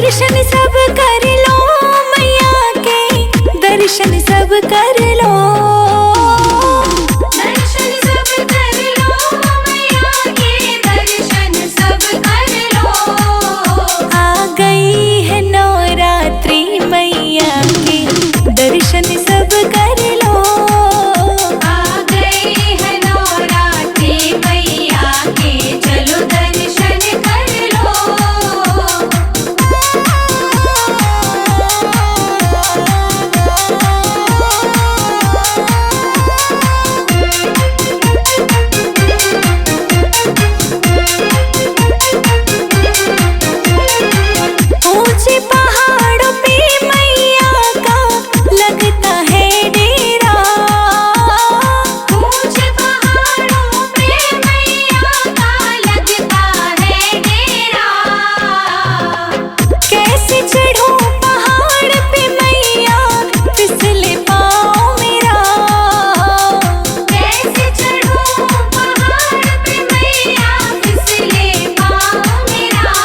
दर्शन सब कर लो मैया के, दर्शन सब कर लो। दर्शन सब कर लो मैया के, दर्शन सब कर लो। आ गई है नवरात्रि मैया की, दर्शन सब कर लो। आ गई है नवरात्रि मैया के, चलो दर्शन कर लो। ऊंचे पहाड़ों पे मैया का लगता है डेरा। ऊंचे पहाड़ों पे मैया का लगता है डेरा। कैसे चढ़ूं पहाड़ पे मैया, फिसले पाँव मेरा। कैसे चढ़ूं पहाड़ पे मैया, फिसले पाँव मेरा।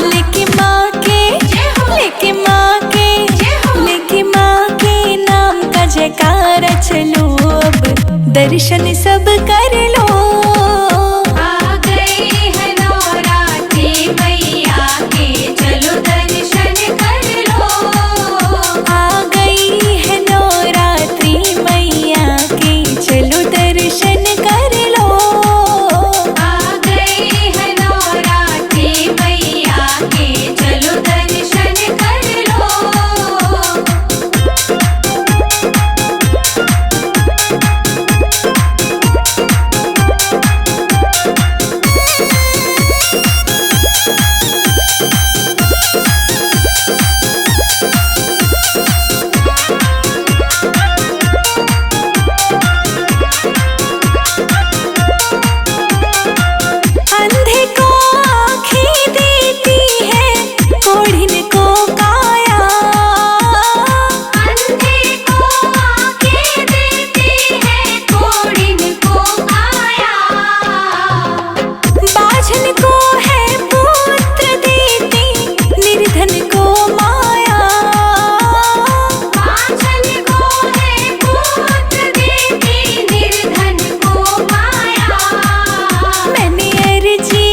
लेके माँ के, लेके माँ के, लेके माँ के नाम का जयकारा चलो अब, दर्शन सब कर लो। आ गई है नवरात्रि मैया के, चलो दर्शन कर लो। आ गई है नवरात्रि मैया के, चलो दर्शन कर लो। आ गई है नवरात्रि मैया के, चलो दर्शन कर लो। अंधे को आँखें देती है, कोढ़िन को काया। अंधे को आँखें देती है, कोढ़िन को काया। बाझन को है पुत्र देती, निर्धन को माया। बाझन को है पुत्र देती, निर्धन को माया। मैंने अर्जी,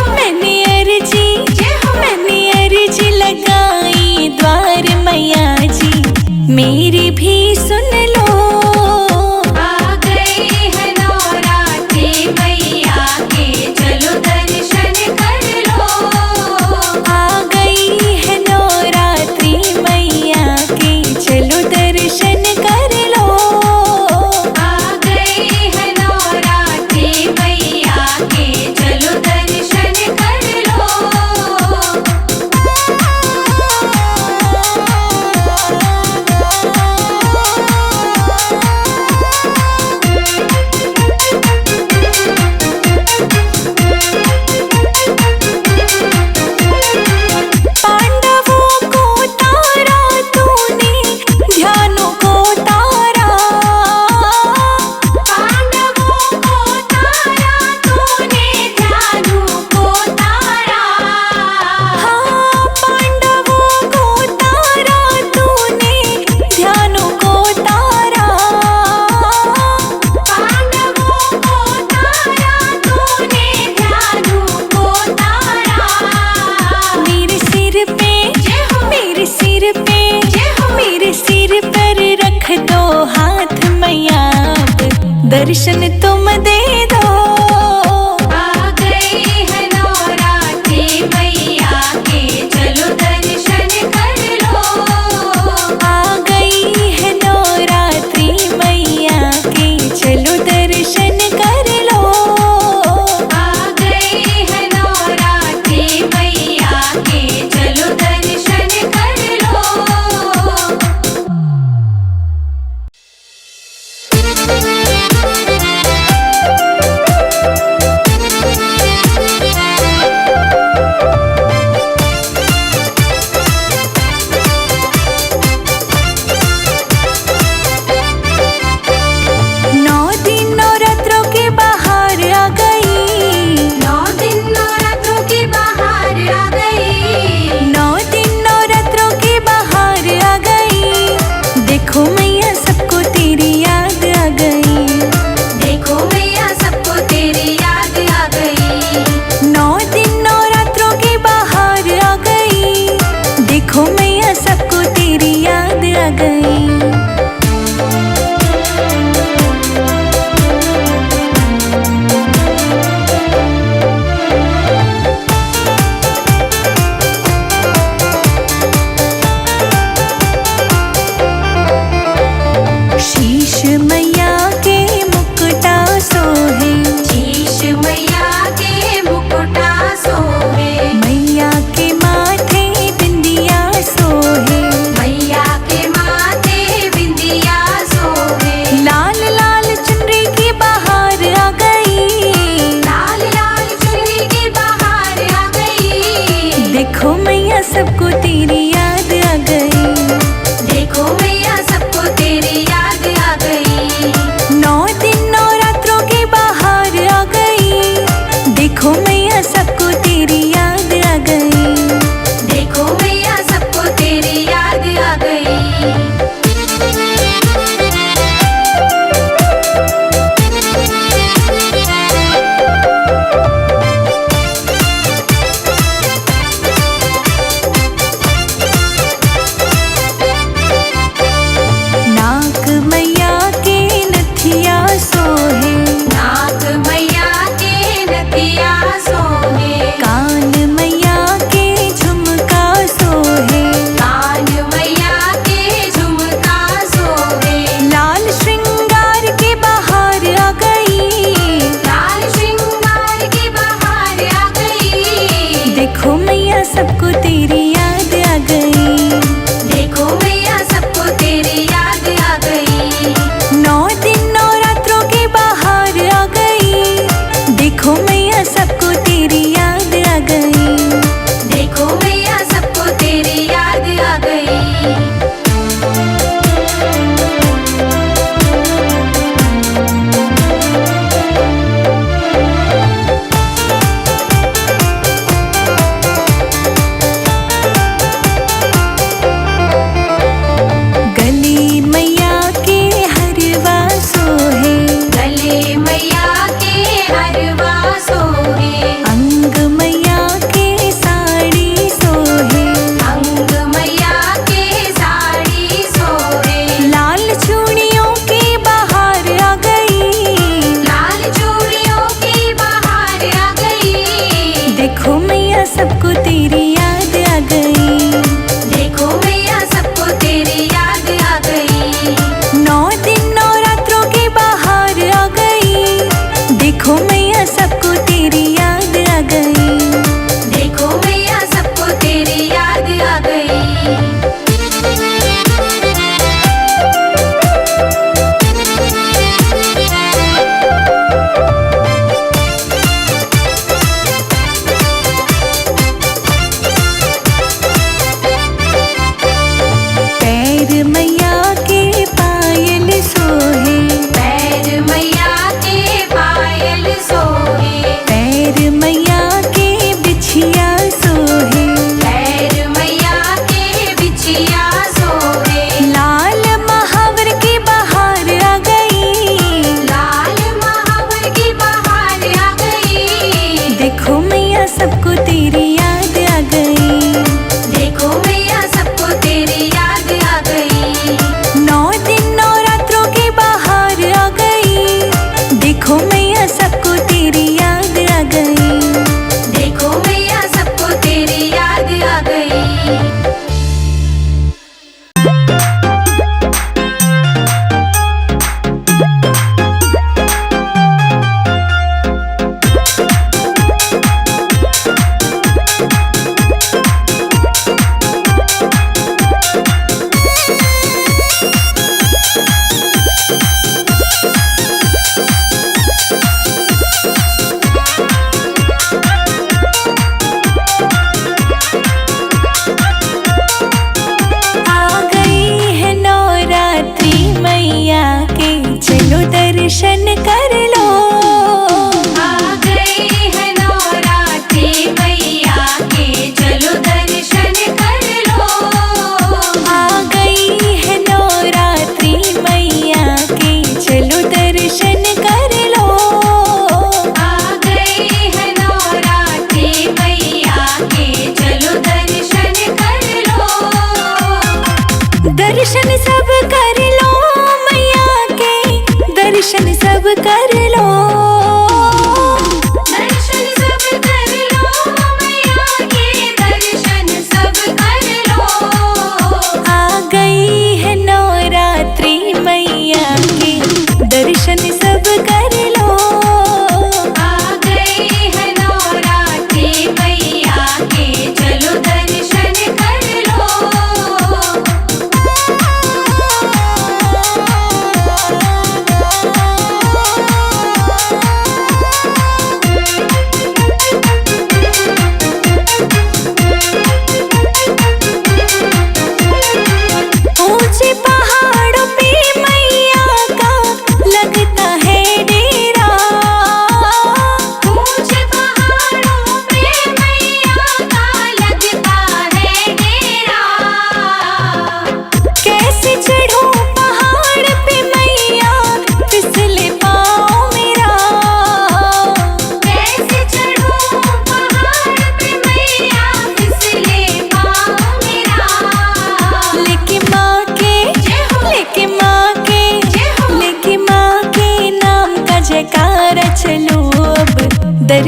मैंने अर्जी, मैंने अर्जी लगाई द्वार मैया जी, मेरी भी सुन लो। आ गई है नवरात्रि मैया के, चलो दर्शन कर लो। आ गई है नवरात्रि मैया के, चलो दर्शन कर लो। आ गई है नवरात्रि मैया के, चलो दर्शन कर लो। पांडवों को तारा तूने, ध्यानों को तारा। पांडवों को तारा तूने, ध्यानों को तारा। हाँ, पांडवों को तारा तूने, ध्यानों को तारा। पांडवों को तारा तूने, ध्यानों को तारा। मेरे सिर पे, मेरे सिर पे, मेरे सिर पर रख दो हाथ मैया, अब दर्शन तुम दे दो। आ गई है नवरात्रि मैया के, चलो दर्शन कर लो। आ गई है नवरात्रि मैया के, चलो दर्शन कर लो। आ गई है नवरात्रि मैया के, चलो दर्शन कर लो। सबको तेरी याद आ गई। देखो मैया सबको तेरी याद आ गई। 9 दिन नवरात्रों के बाहर आ गई। देखो मैया सबको तेरी याद आ गई। देखो मैया सबको तेरी याद आ गई।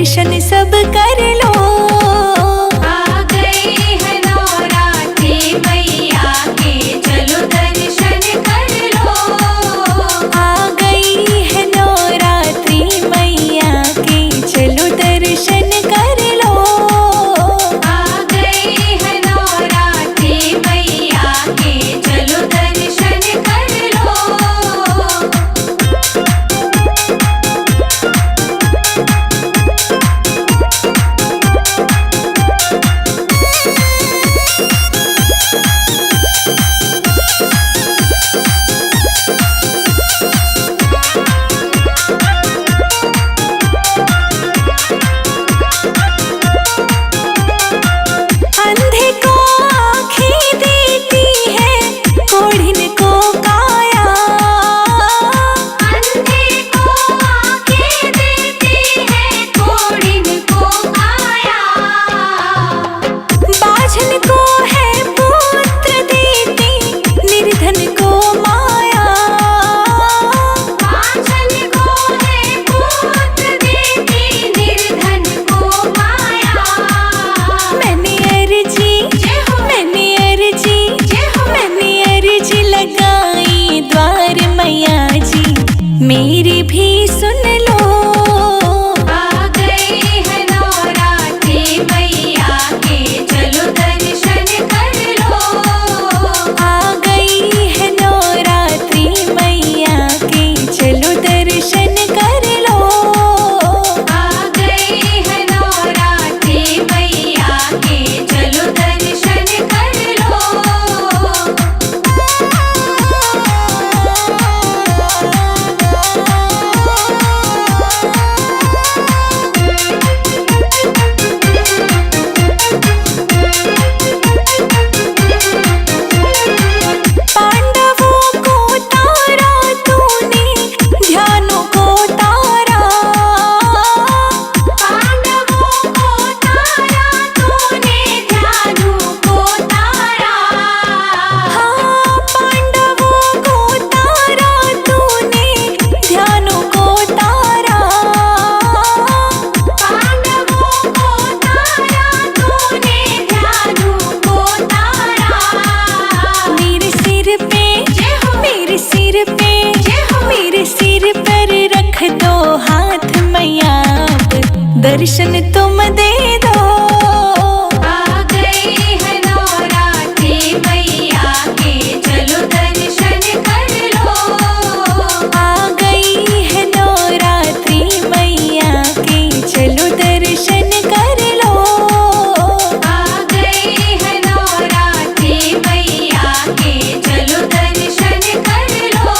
दर्शन सब कर लो। आ गई है नवरात्रि मैया के, चलो दर्शन कर लो। आ गई है नवरात्रि मैया के, चलो दर्शन कर लो। आ गई है नवरात्रि मैया के, चलो दर्शन कर लो। अंधे को आँखें देती है, कोढ़िन को काया। अंधे को आँखें देती है, कोढ़िन को काया। बाझन को है पुत्र देती, निर्धन को माया। बाझल को है पुत्र देती, निर्धन को माया। मैंने अर्जी लगाई द्वार मैया जी, मेरी भी सुन लो। आ गई है नवरात्रि मैया के, चलो दर्शन कर लो। आ गई है नवरात्रि मैया के, चलो दर्शन कर लो। आ गई है नवरात्रि मैया के, चलो दर्शन कर लो। पांडवों को तारा तूने, ध्यानों को तारा। पांडवों को तारा तूने, ध्यानों को तारा। हाँ, पांडवों को तारा तूने, ध्यानों को तारा। पांडवों को तारा तूने, ध्यानों को तारा। मेरे सिर पे मेरे सिर पे मेरे सिर पर रख दो हाथ मैया, अब दर्शन तुम दे दो। आ गई है नवरात्रि मैया के, चलो दर्शन कर लो। आ गई है नवरात्रि मैया के, चलो दर्शन कर लो। आ गई है नवरात्रि मैया के, चलो दर्शन कर लो।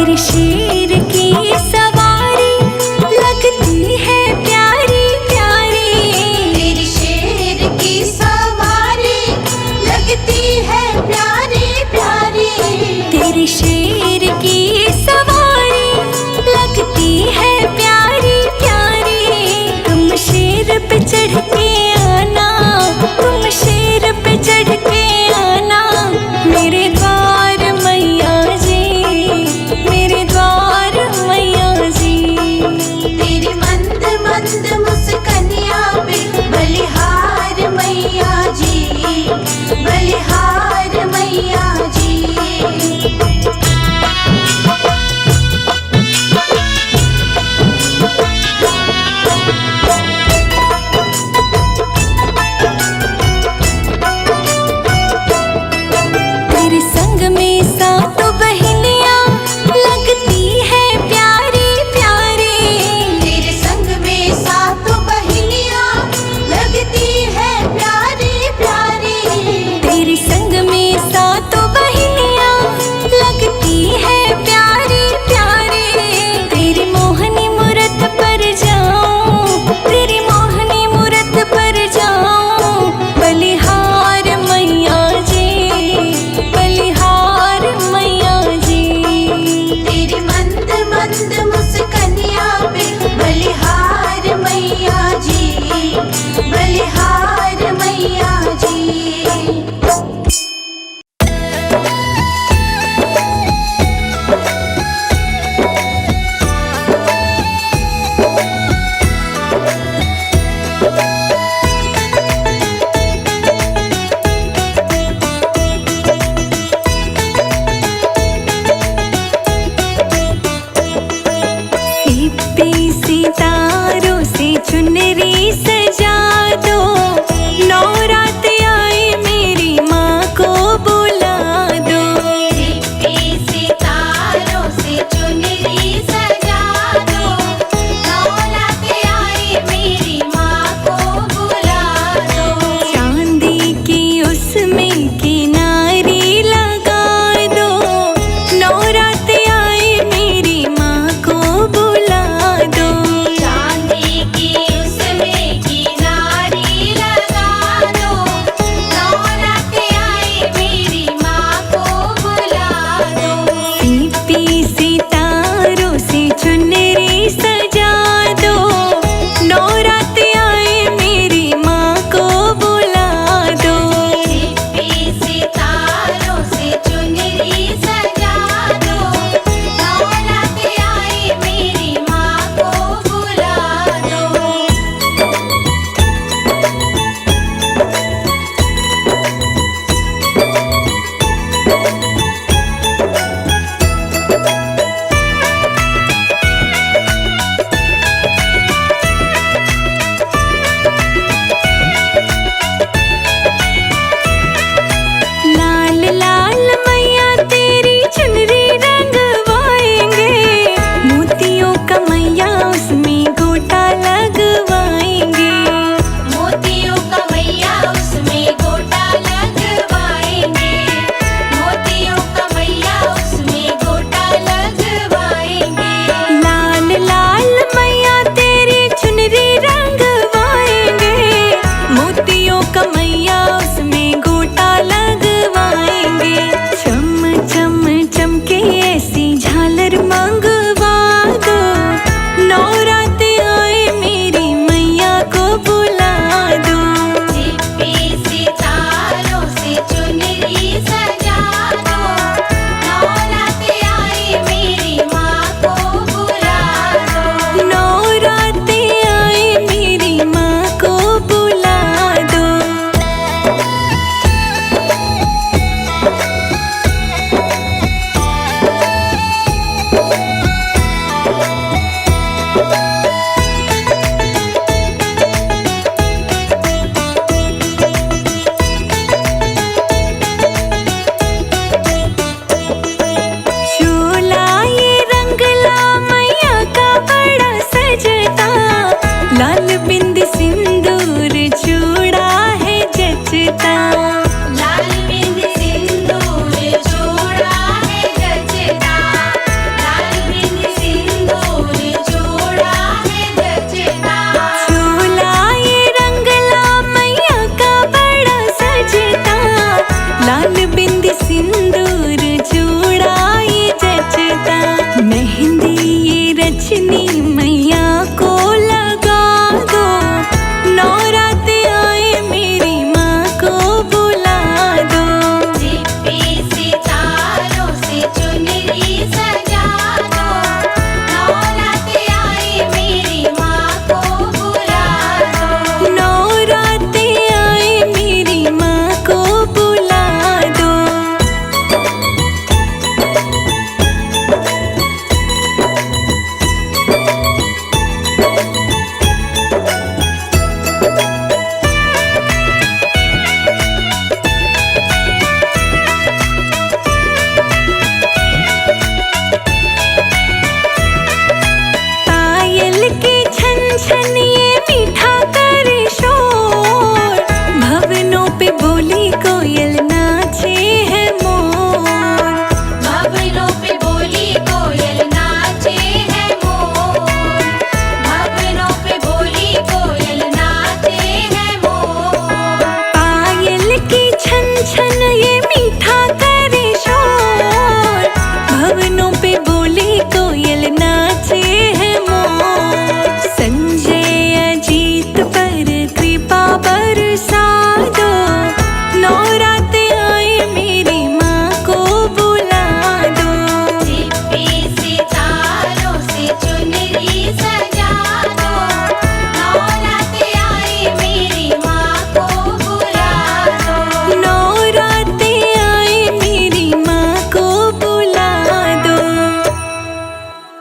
मेरे शेर